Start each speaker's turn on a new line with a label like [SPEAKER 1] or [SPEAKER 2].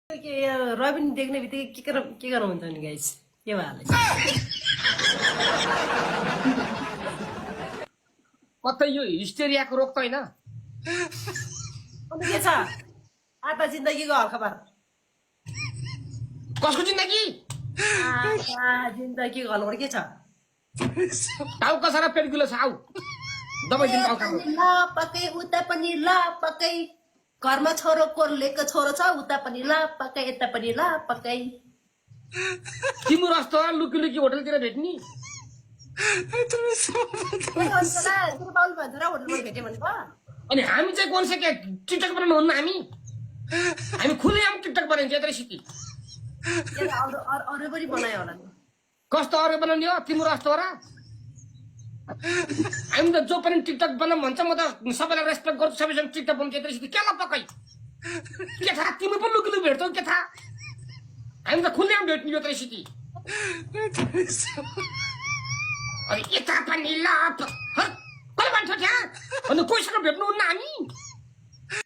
[SPEAKER 1] रबिन देख्ने बित्तिकै के गराउँछ नि गाइस के भइहाल्छ
[SPEAKER 2] कतै यो हिस्टेरियाको रोग त होइन
[SPEAKER 1] अन्त के छ आता जिन्दगीको हलखबर
[SPEAKER 2] कसको जिन्दगी
[SPEAKER 1] आता जिन्दगीको हलखबर के छ
[SPEAKER 2] टाउ कसार पेटगिलो छ आउ दबाई दिन टाउ काम
[SPEAKER 1] ल पक्कै उता पनि ल पक्कै घरमा छोरो कोर्लेको छोरो छ उता पनि ल पक्कै यता पनि ल पक्कै
[SPEAKER 2] तिम्रो रस्तो लुकी लुकी होटलतिर भेट्ने
[SPEAKER 1] तिम्रो बाउल भन्छ र होटलमा भेट्यो भने पो
[SPEAKER 2] अनि हामी चाहिँ कोन से के टिकटक बनाउनु हुन्न हामी खुलेआम टिकटक बनाइन्छ यत्रै सिटी
[SPEAKER 1] अरू पनि बनायो होला नि
[SPEAKER 2] कस्तो अरू बनाउने हो तिम्रो रस्तो हो र हामी त जो पनि टिकटक बनाऊँ भन्छ म त सबैलाई रेस्पेक्ट गर्छु सबैसँग टिकटक बनाउँछ यत्रै सिटी के ल पक्कै के थाहा तिमी पनि लुकी लुकी भेट्छौ के थाहा हामी त खुलेआम भेट्ने यत्रै सिटी अनि यता पनि ल कसले भन्छ त्यहाँ अन्त कोहीसँग भेट्नुहुन्न हामी